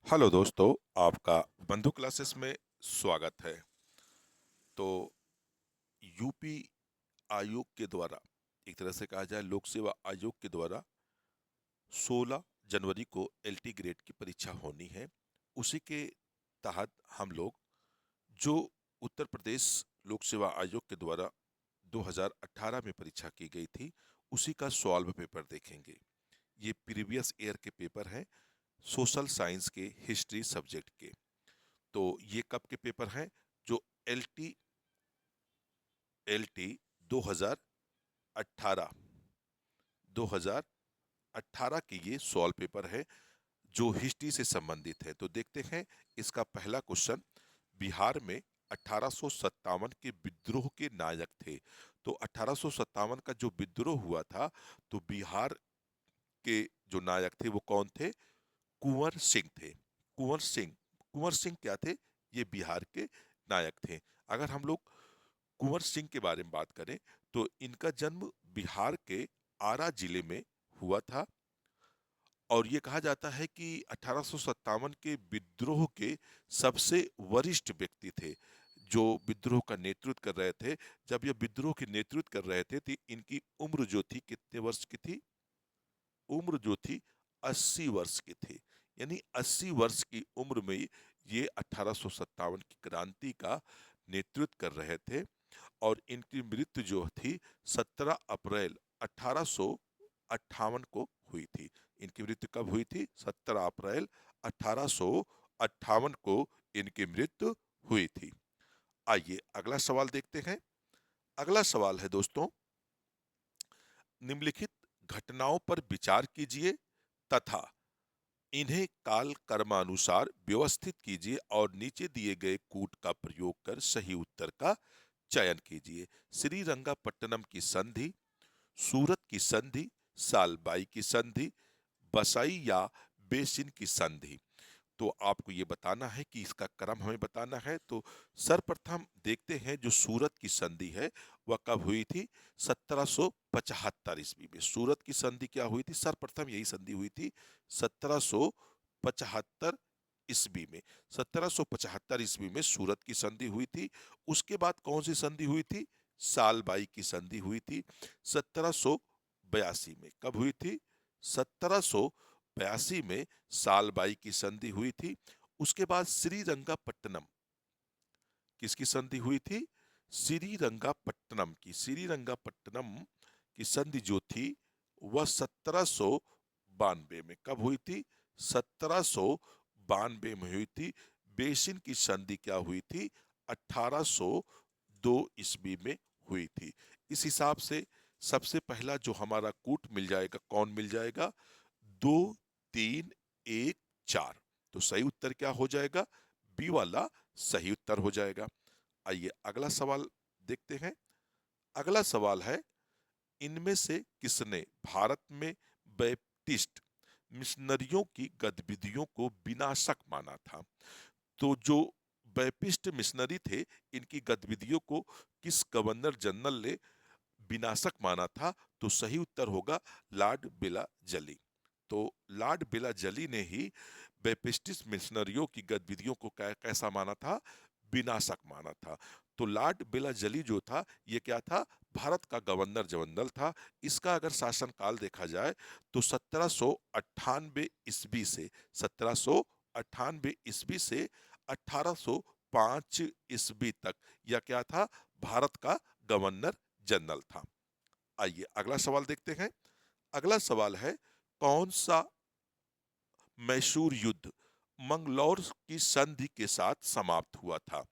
Hello दोस्तों, आपका बंधु क्लासेस में स्वागत है। तो यूपी आयोग के द्वारा, एक तरह से कहा जाए लोक सेवा आयोग के द्वारा 16 जनवरी को एलटी ग्रेड की परीक्षा होनी है। उसी के तहत हम लोग जो उत्तर प्रदेश लोक सेवा आयोग के द्वारा 2018 में परीक्षा की गई थी, उसी का सॉल्व पेपर देखेंगे। ये प्रीवियस ईयर के पेपर हैं, सोशल साइंस के हिस्ट्री सब्जेक्ट के। तो ये कब के पेपर हैं? जो एल टी एल टी 2018 2018 के ये सॉल्व पेपर है जो हिस्ट्री से संबंधित है। तो देखते हैं इसका पहला क्वेश्चन। बिहार में 1857 के विद्रोह के नायक थे। तो 1857 का जो विद्रोह हुआ था, तो बिहार के जो नायक थे वो कौन थे? कुंवर सिंह थे। कुंवर सिंह। कुंवर सिंह क्या थे? ये बिहार के नायक थे। अगर हम लोग कुंवर सिंह के बारे में बात करें, तो इनका जन्म बिहार के आरा जिले में हुआ था। और ये कहा जाता है कि 1857 के विद्रोह के सबसे वरिष्ठ व्यक्ति थे, जो विद्रोह का नेतृत्व कर रहे थे। जब ये विद्रोह के नेतृत्व कर रहे थे, तो इनकी उम्र जो थी कितने वर्ष की थी? उम्र जो थी 80 वर्ष की थी। यानी 80 वर्ष की उम्र में ये 1857 की क्रांति का नेतृत्व कर रहे थे। और इनकी मृत्यु जो थी 17 अप्रैल 1858 को हुई थी। इनकी मृत्यु कब हुई थी? 17 अप्रैल 1858 को इनकी मृत्यु हुई थी। आइए अगला सवाल देखते हैं। अगला सवाल है दोस्तों, निम्नलिखित घटनाओं पर विचार कीजिए तथा इन्हें काल कर्मानुसार व्यवस्थित कीजिए और नीचे दिए गए कूट का प्रयोग कर सही उत्तर का चयन कीजिए। श्रीरंगापट्टनम की संधि, सूरत की संधि, सालबाई की संधि, बसाई या बेसिन की संधि। तो आपको ये बताना है कि इसका क्रम हमें बताना है। तो सर्वप्रथम देखते हैं, जो सूरत की संधि है वह कब हुई थी? 1775 ईस्वी में। सूरत की संधि क्या हुई थी? सर्वप्रथम यही संधि हुई थी 1775 ईस्वी में। 1775 ईस्वी में सूरत की संधि हुई थी। उसके बाद कौन सी संधि हुई थी? सालबाई की संधि हुई थी 1782 में। कब हुई थी? 1782 में सालबाई की संधि हुई थी। उसके बाद श्रीरंगापट्टनम, किसकी संधि हुई थी? श्रीरंगापट्टनम की। श्रीरंगापट्टनम की संधि जो थी वह 1792 में। कब हुई थी? 1792 में हुई थी। बेसिन की संधि क्या हुई थी? 1802 ईस्वी में हुई थी। इस हिसाब से सबसे पहला जो हमारा कूट मिल जाएगा, कौन मिल जाएगा? 2 3 1 4। तो सही उत्तर क्या हो जाएगा? बी वाला सही उत्तर हो जाएगा। आइए अगला सवाल देखते हैं। अगला सवाल है, इनमें से किसने भारत में बैप्टिस्ट मिशनरियों की गतिविधियों को विनाशक माना था? तो जो बैपिस्ट मिशनरी थे, इनकी गतिविधियों को किस गवर्नर जनरल ने विनाशक माना था? तो सही उत्तर होगा लॉर्ड बिला जली। तो लॉर्ड बिला जली ने ही बैपिस्टिस्ट मिशनरियों की गतिविधियों को कैसा माना था? विनाशक माना था। तो लॉर्ड बिला जली जो था, ये क्या था? भारत का गवर्नर जनरल था। इसका अगर शासनकाल देखा जाए, तो 1798 ईस्वी से 1798 ईस्वी से 1805 ईस्वी तक यह क्या था? भारत का गवर्नर जनरल था। आइए अगला सवाल देखते हैं। अगला सवाल है, कौन सा मैसूर युद्ध मंगलौर की संधि के साथ समाप्त हुआ था?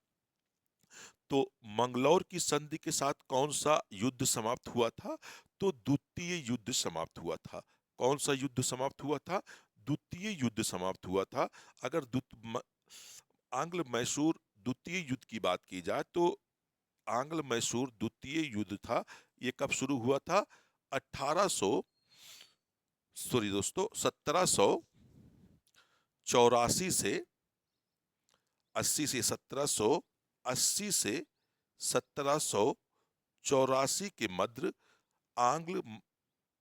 तो मंगलौर की संधि के साथ कौन सा युद्ध समाप्त हुआ था? तो द्वितीय युद्ध समाप्त हुआ था। कौन सा युद्ध समाप्त हुआ था? द्वितीय युद्ध समाप्त हुआ था। अगर आंग्ल मैसूर द्वितीय युद्ध की बात की जाए, तो आंग्ल मैसूर द्वितीय युद्ध था, ये कब शुरू हुआ था? 1800 सॉरी दोस्तों, 1784 से 80 से 1780 से 1784 के मध्य आंग्ल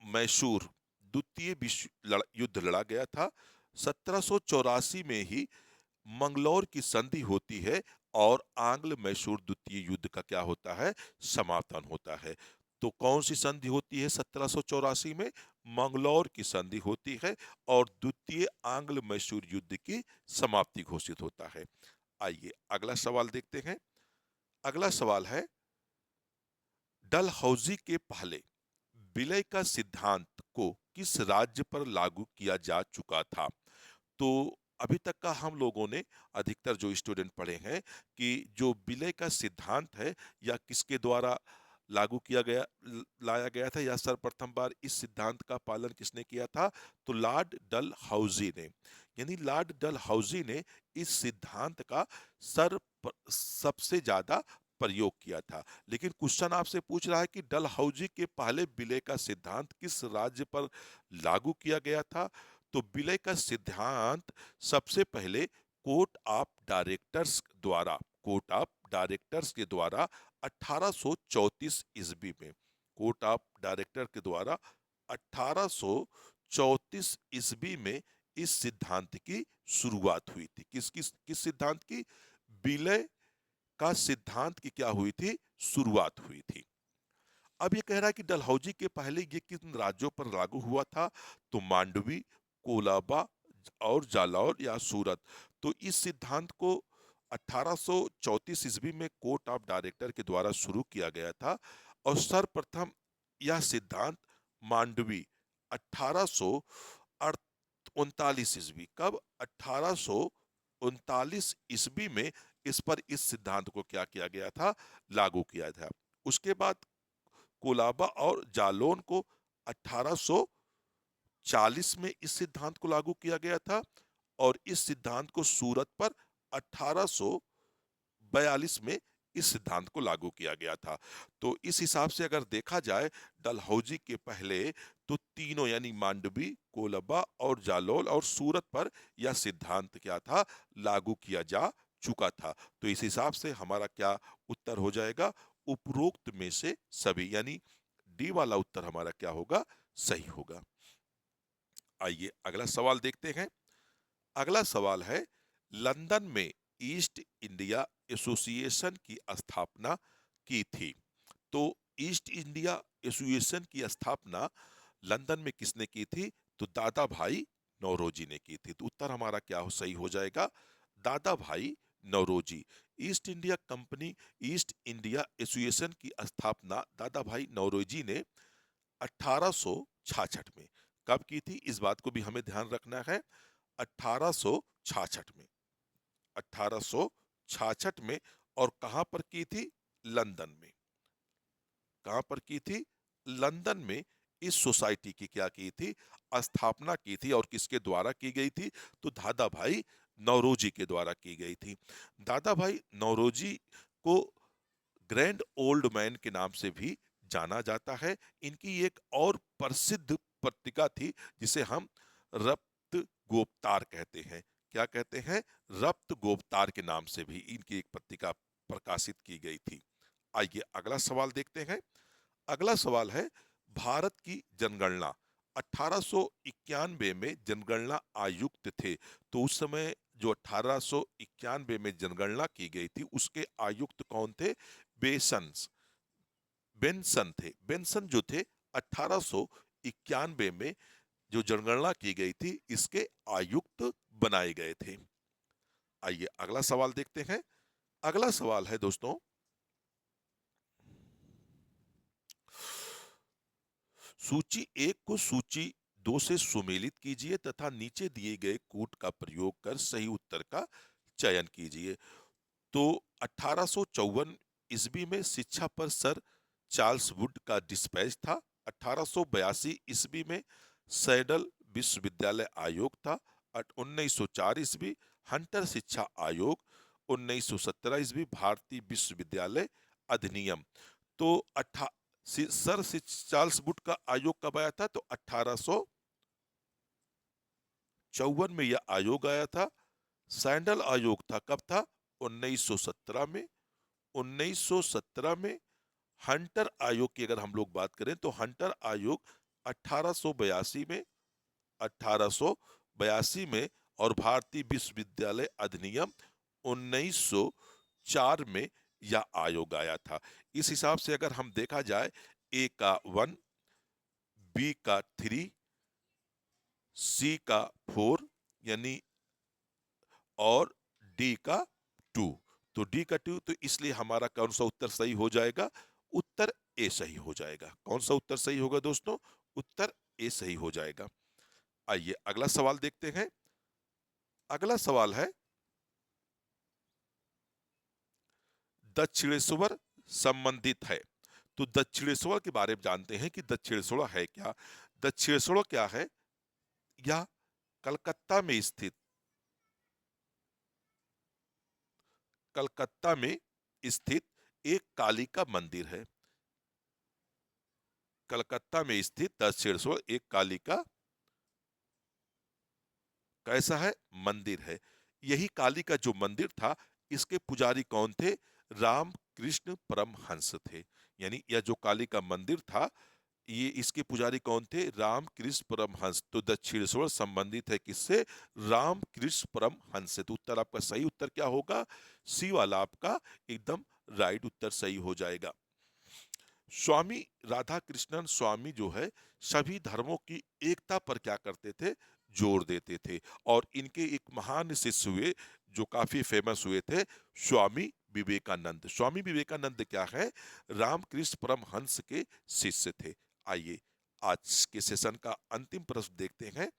मैसूर द्वितीय विश्व युद्ध लड़ा गया था। 1784 में ही मंगलौर की संधि होती है और आंग्ल मैसूर द्वितीय युद्ध का क्या होता है, समापन होता है। तो कौन सी संधि होती है 1784 में? मंगलौर की संधि होती है और द्वितीय आंग्ल मैसूर युद्ध की समाप्ति घोषित होता है। आइए अगला सवाल देखते हैं। अगला सवाल है, डलहौजी के पहले विलय का सिद्धांत को किस राज्य पर लागू किया जा चुका था? तो अभी तक का हम लोगों ने, अधिकतर जो स्टूडेंट पढ़े हैं, कि जो विलय का सिद्धांत है या किसके द्वारा लागू किया गया, लाया गया था, या सर्वप्रथम बार इस सिद्धांत का पालन किसने किया था? तो लॉर्ड डलहौजी ने। यानी लॉर्ड डलहौजी ने इस सिद्धांत का सबसे ज्यादा प्रयोग किया था। लेकिन क्वेश्चन आपसे पूछ रहा है कि डलहौजी के पहले विलय का सिद्धांत किस राज्य पर लागू किया गया था? तो विलय का सिद्धांत सबसे पहले कोर्ट ऑफ डायरेक्टर्स के द्वारा 1834 ईस्वी में, कोर्ट ऑफ डायरेक्टर के द्वारा 1834 ईस्वी में इस सिद्धांत की शुरुआत हुई थी। किस सिद्धांत की? विलय का सिद्धांत की क्या हुई थी? शुरुआत हुई थी। अब ये कह रहा है कि डलहौजी के पहले ये किन राज्यों पर लागू हुआ था? तो मांडवी, कोलाबा और जालौर या सूरत। तो इस सिद्धांत को 1834 ईस्वी में कोर्ट ऑफ डायरेक्टर के द्वारा शुरू किया गया था और सर्वप्रथम यह सिद्धांत मांडवी 1839 ईस्वी, कब? 1839 ईस्वी में इस सिद्धांत को क्या किया गया था? लागू किया था। उसके बाद कोलाबा और जालौन को 1840 में इस सिद्धांत को लागू किया गया था और इस सिद्धांत को सूरत पर 1842 में इस सिद्धांत को लागू किया गया था। तो इस हिसाब से अगर देखा जाए, डलहौजी के पहले तो तीनों यानी मांडवी, कोलबा और जालौन और सूरत पर यह सिद्धांत क्या था? लागू किया जा चुका था। तो इस हिसाब से हमारा क्या उत्तर हो जाएगा? उपरोक्त में से सभी, यानी डी वाला उत्तर हमारा क्या होगा? सही होगा। आइए अगला सवाल देखते हैं। अगला सवाल है, लंदन में ईस्ट इंडिया एसोसिएशन की स्थापना की थी। तो ईस्ट इंडिया एसोसिएशन की स्थापना लंदन में किसने की थी? तो दादा भाई नौरोजी ने की थी। तो उत्तर हमारा क्या सही हो जाएगा? Dadabhai Naoroji. East India Company, East India Association की स्थापना दादा भाई नौरोजी ने 1866 में। कब की थी? इस बात को भी हमें ध्यान रखना है। 1866 में, 1866 में। और कहां पर की थी? लंदन में। कहां पर की थी? लंदन में इस सोसाइटी की क्या की थी? स्थापना की थी। और किसके द्वारा की गई थी? तो दादा भाई नौरोजी के द्वारा की गई थी। दादा भाई नौरोजी को ग्रैंड ओल्ड मैन के नाम से भी जाना जाता है। इनकी एक और प्रसिद्ध पत्रिका थी जिसे हम रप्त गोपतार कहते हैं। क्या कहते हैं? रप्त गोपतार के नाम से भी इनकी एक पत्रिका प्रकाशित की गई थी। आइए अगला सवाल देखते हैं। अगला सवाल है, भारत की जनगणना 1891 में जनगणना आयुक्त थे। तो उस समय जो 1891 में जनगणना की गई थी उसके आयुक्त कौन थे? बेसन्स बेंसन थे। बेंसन जो थे 1891 में जो जनगणना की गई थी इसके आयुक्त बनाए गए थे। आइए अगला सवाल देखते हैं। अगला सवाल है दोस्तों, सूची एक को सूची दो से सुमेलित कीजिए तथा नीचे दिए गए कूट का प्रयोग कर सही उत्तर का चयन कीजिए। तो 1854 ईस्वी में शिक्षा पर सर चार्ल्स वुड का डिस्पैच था। 1882 ईस्वी में सैडल विश्वविद्यालय आयोग था। 1904 ईस्वी हंटर शिक्षा आयोग। 1917 ईस्वी भारतीय विश्वविद्यालय अधिनियम। तो सर चार्ल्स वुड का आयोग कब आया था? तो 1854 में यह आयोग आया था। सैंडल आयोग था, कब था? 1917 में। 1917 में हंटर आयोग की अगर हम लोग बात करें तो हंटर आयोग 1882 में, 1882 1982 में और भारतीय विश्वविद्यालय अधिनियम 1904 में यह आयोग आया था। इस हिसाब से अगर हम देखा जाए, ए का 1, बी का 3, सी का 4 यानी और डी का 2। तो डी का 2, तो इसलिए हमारा कौन सा उत्तर सही हो जाएगा? उत्तर ए सही हो जाएगा। कौन सा उत्तर सही होगा दोस्तों? उत्तर ए सही हो जाएगा। आइए अगला सवाल देखते हैं। अगला सवाल है, दक्षिणेश्वर संबंधित है। तो दक्षिणेश्वर के बारे में जानते हैं कि दक्षिणेश्वर है क्या। दक्षिणेश्वर क्या है? यह कलकत्ता में स्थित एक काली का मंदिर है। कलकत्ता में स्थित दक्षिणेश्वर एक काली का कैसा है? मंदिर है। यही काली का जो मंदिर था, इसके पुजारी कौन थे? रामकृष्ण परमहंस थे। यानी यह जो काली का मंदिर था, ये इसके पुजारी कौन थे? रामकृष्ण परमहंस। तो दक्षिणेश्वर संबंधित है किससे? रामकृष्ण परमहंस से। तो उत्तर आपका सही उत्तर क्या होगा? सी वाला आपका एकदम राइट उत्तर सही हो जाएगा। स्वामी राधा कृष्णन स्वामी जो है, सभी धर्मों की एकता पर क्या करते थे? जोर देते थे। और इनके एक महान शिष्य हुए जो काफी फेमस हुए थे, स्वामी विवेकानंद। स्वामी विवेकानंद क्या है? रामकृष्ण परमहंस के शिष्य थे। आइए आज के सेशन का अंतिम प्रश्न देखते हैं,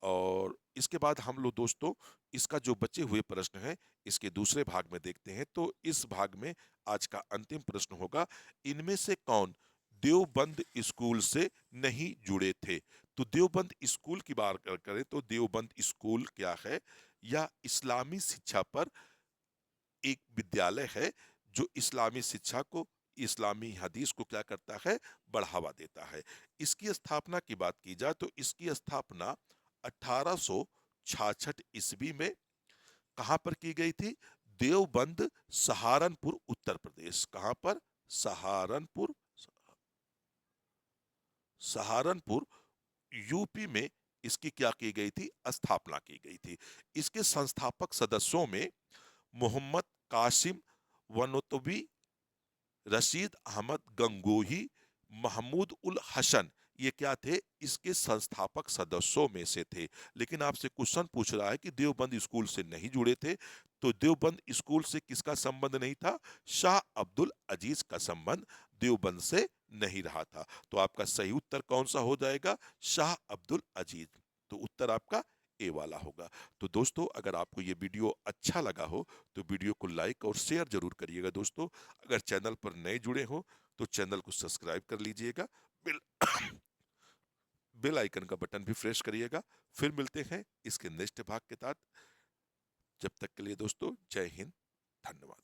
और इसके बाद हम लोग दोस्तों इसका जो बचे हुए प्रश्न हैं, इसके दूसरे भाग में देखते हैं। तो इस भाग में आज का अंतिम प्रश्न होगा, इनमें से कौन देवबंद स्कूल से नहीं जुड़े थे? तो देवबंद स्कूल की बात करें तो देवबंद स्कूल क्या है? या इस्लामी शिक्षा पर एक विद्यालय है जो इस्लामी शिक्षा को, इस्लामी हदीस को क्या करता है? बढ़ावा देता है। इसकी स्थापना की बात की जाए तो इसकी स्थापना 1866 ईस्वी में कहां पर की गई थी? देवबंद, सहारनपुर, उत्तर प्रदेश। कहां पर? सहारनपुर, सहारनपुर यूपी में इसकी क्या की गई थी? स्थापना की गई थी। इसके संस्थापक सदस्यों में मोहम्मद कासिम वनोतवी, रशीद अहमद गंगोही, महमूद उल हसन, ये क्या थे? इसके संस्थापक सदस्यों में से थे। लेकिन आपसे क्वेश्चन पूछ रहा है कि देवबंद स्कूल से नहीं जुड़े थे, तो देवबंद स्कूल से किसका संबंध नहीं था? शाह अब्दुल अजीज का संबंध देवबंद से नहीं रहा था। तो आपका सही उत्तर कौन सा हो जाएगा? शाह अब्दुल अजीज। तो उत्तर आपका ए वाला होगा। तो दोस्तों अगर आपको ये वीडियो अच्छा लगा हो तो वीडियो को लाइक और शेयर जरूर करिएगा दोस्तों। अगर चैनल पर नए जुड़े हो तो चैनल को सब्सक्राइब कर लीजिएगा। बेल बेल आइकन का बटन भी प्रेस करिएगा। फिर मिलते हैं इसके नेक्स्ट भाग के साथ। जब तक के लिए दोस्तों, जय हिंद, धन्यवाद।